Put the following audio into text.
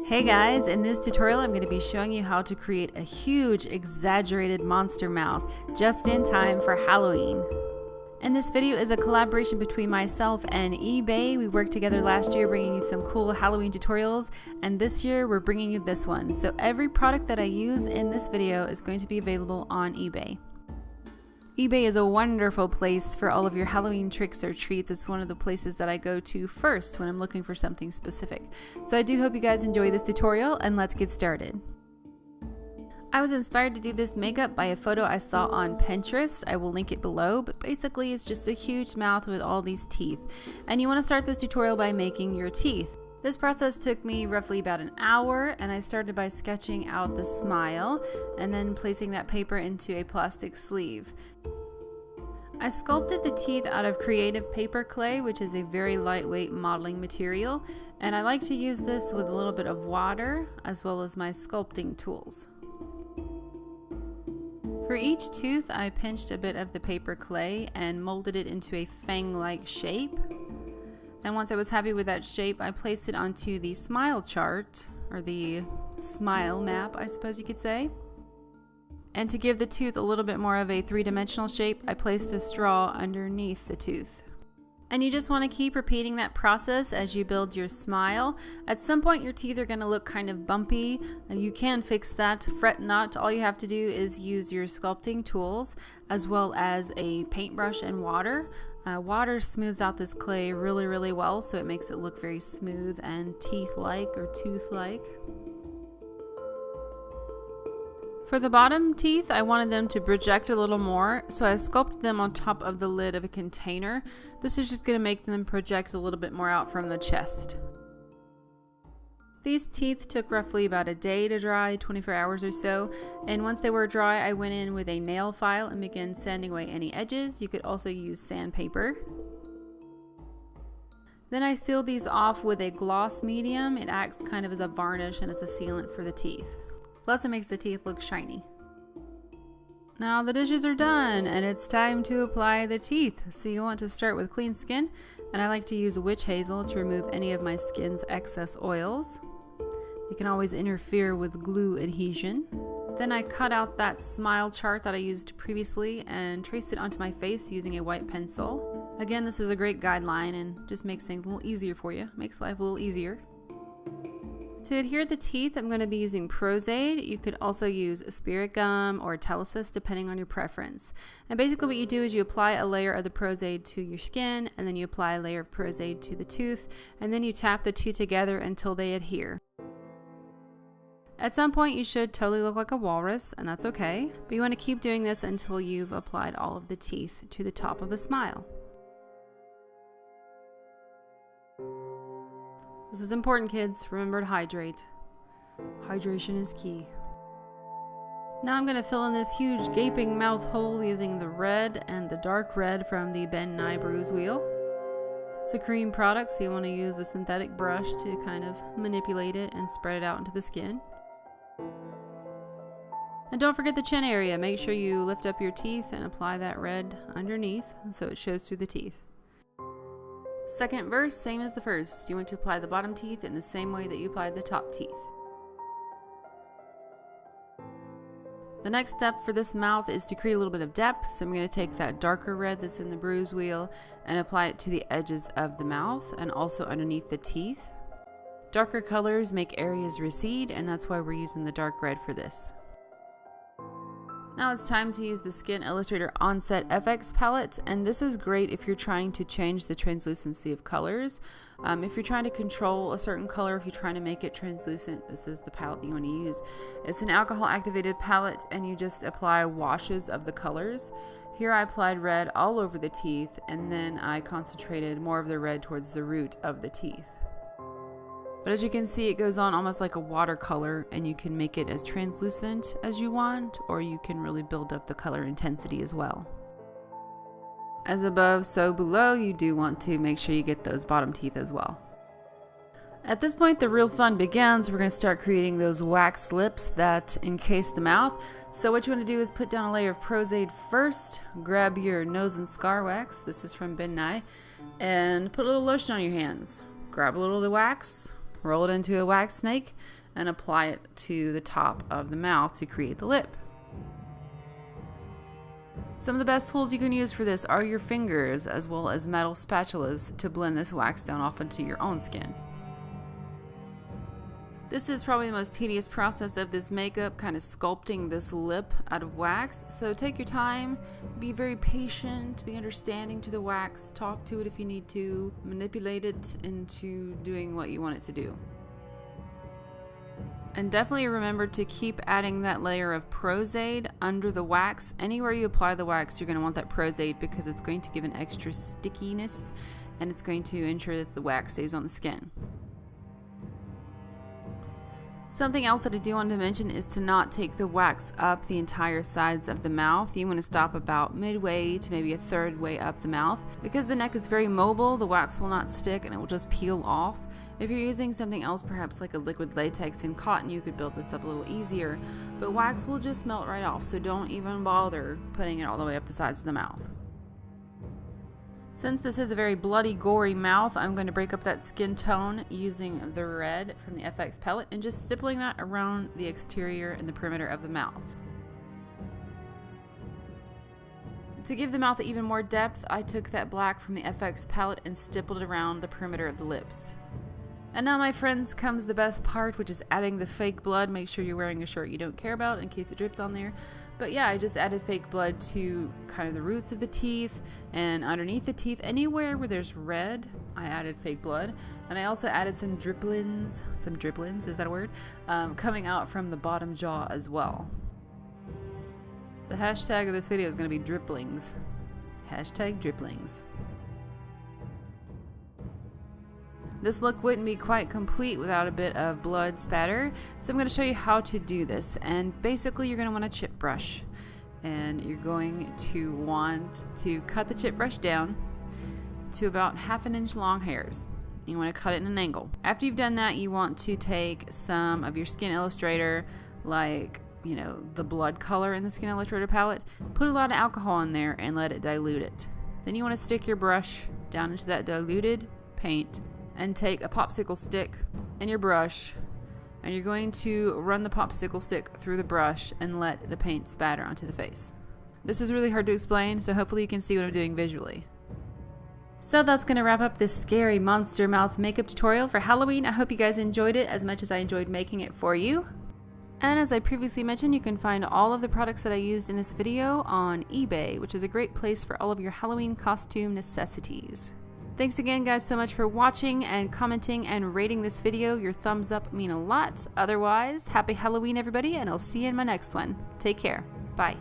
Hey guys, in this tutorial I'm going to be showing you how to create a huge exaggerated monster mouth just in time for Halloween. And this video is a collaboration between myself and eBay. We worked together last year bringing you some cool Halloween tutorials, and this year we're bringing you this one. So every product that I use in this video is going to be available on eBay. eBay is a wonderful place for all of your Halloween tricks or treats. It's one of the places that I go to first when I'm looking for something specific. So I do hope you guys enjoy this tutorial, and let's get started. I was inspired to do this makeup by a photo I saw on Pinterest. I will link it below, but basically it's just a huge mouth with all these teeth. And you want to start this tutorial by making your teeth. This process took me roughly about an hour, and I started by sketching out the smile and then placing that paper into a plastic sleeve. I sculpted the teeth out of creative paper clay, which is a very lightweight modeling material, and I like to use this with a little bit of water as well as my sculpting tools. For each tooth, I pinched a bit of the paper clay and molded it into a fang-like shape. And once I was happy with that shape, I placed it onto the smile chart, or the smile map, I suppose you could say. And to give the tooth a little bit more of a three-dimensional shape, I placed a straw underneath the tooth. And you just want to keep repeating that process as you build your smile. At some point your teeth are going to look kind of bumpy. You can fix that. Fret not. All you have to do is use your sculpting tools as well as a paintbrush and water. Water smooths out this clay really well, so it makes it look very smooth and teeth-like or tooth-like. For the bottom teeth, I wanted them to project a little more, so I sculpted them on top of the lid of a container. This is just going to make them project a little bit more out from the chest. These teeth took roughly about a day to dry, 24 hours or so, and once they were dry, I went in with a nail file and began sanding away any edges. You could also use sandpaper. Then I sealed these off with a gloss medium. It acts kind of as a varnish and as a sealant for the teeth. Plus it makes the teeth look shiny. Now the dishes are done and it's time to apply the teeth. So you want to start with clean skin, and I like to use witch hazel to remove any of my skin's excess oils. It can always interfere with glue adhesion. Then I cut out that smile chart that I used previously and traced it onto my face using a white pencil. Again, this is a great guideline and just makes things a little easier for you. Makes life a little easier. To adhere the teeth, I'm going to be using Prozaid. You could also use spirit gum or Telesis depending on your preference. And basically what you do is you apply a layer of the Prozaid to your skin, and then you apply a layer of Prozaid to the tooth, and then you tap the two together until they adhere. At some point you should totally look like a walrus, and that's okay, but you want to keep doing this until you've applied all of the teeth to the top of the smile. This is important, kids. Remember to hydrate. Hydration is key. Now I'm going to fill in this huge gaping mouth hole using the red and the dark red from the Ben Nye Bruise Wheel. It's a cream product, so you want to use a synthetic brush to kind of manipulate it and spread it out into the skin. And don't forget the chin area. Make sure you lift up your teeth and apply that red underneath so it shows through the teeth. Second verse, same as the first. You want to apply the bottom teeth in the same way that you applied the top teeth. The next step for this mouth is to create a little bit of depth, so I'm going to take that darker red that's in the bruise wheel and apply it to the edges of the mouth and also underneath the teeth. Darker colors make areas recede, and that's why we're using the dark red for this. Now it's time to use the Skin Illustrator Onset FX palette, and this is great if you're trying to change the translucency of colors. If you're trying to control a certain color, if you're trying to make it translucent, this is the palette that you want to use. It's an alcohol activated palette, and you just apply washes of the colors. Here I applied red all over the teeth, and then I concentrated more of the red towards the root of the teeth. But as you can see, it goes on almost like a watercolor, and you can make it as translucent as you want, or you can really build up the color intensity as well. As above, so below, you do want to make sure you get those bottom teeth as well. At this point, the real fun begins. We're going to start creating those wax lips that encase the mouth. So what you want to do is put down a layer of Prozaid first, grab your nose and scar wax, this is from Ben Nye, and put a little lotion on your hands. Grab a little of the wax, roll it into a wax snake, and apply it to the top of the mouth to create the lip. Some of the best tools you can use for this are your fingers as well as metal spatulas to blend this wax down off into your own skin. This is probably the most tedious process of this makeup, kind of sculpting this lip out of wax. So take your time, be very patient, be understanding to the wax, talk to it if you need to, manipulate it into doing what you want it to do. And definitely remember to keep adding that layer of Pros-Aid under the wax. Anywhere you apply the wax, you're going to want that Pros-Aid because it's going to give an extra stickiness and it's going to ensure that the wax stays on the skin. Something else that I do want to mention is to not take the wax up the entire sides of the mouth. You want to stop about midway to maybe a third way up the mouth. Because the neck is very mobile, the wax will not stick and it will just peel off. If you're using something else, perhaps like a liquid latex and cotton, you could build this up a little easier. But wax will just melt right off, so don't even bother putting it all the way up the sides of the mouth. Since this is a very bloody, gory mouth, I'm going to break up that skin tone using the red from the FX palette and just stippling that around the exterior and the perimeter of the mouth. To give the mouth even more depth, I took that black from the FX palette and stippled it around the perimeter of the lips. And now, my friends, comes the best part, which is adding the fake blood. Make sure you're wearing a shirt you don't care about in case it drips on there. But yeah, I just added fake blood to kind of the roots of the teeth and underneath the teeth. Anywhere where there's red, I added fake blood. And I also added some dribblings, is that a word? Coming out from the bottom jaw as well. The hashtag of this video is going to be dribblings. Hashtag dribblings. This look wouldn't be quite complete without a bit of blood spatter, so I'm going to show you how to do this. And basically you're going to want a chip brush, and you're going to want to cut the chip brush down to about 1/2 inch long hairs. You want to cut it in an angle. After you've done that, you want to take some of your Skin Illustrator, like, you know, the blood color in the Skin Illustrator palette, put a lot of alcohol in there and let it dilute it. Then you want to stick your brush down into that diluted paint and take a popsicle stick and your brush, and you're going to run the popsicle stick through the brush and let the paint spatter onto the face. This is really hard to explain, so hopefully you can see what I'm doing visually. So that's going to wrap up this scary monster mouth makeup tutorial for Halloween. I hope you guys enjoyed it as much as I enjoyed making it for you. And as I previously mentioned, you can find all of the products that I used in this video on eBay, which is a great place for all of your Halloween costume necessities. Thanks again, guys, so much for watching and commenting and rating this video. Your thumbs up mean a lot. Otherwise, happy Halloween, everybody, and I'll see you in my next one. Take care. Bye.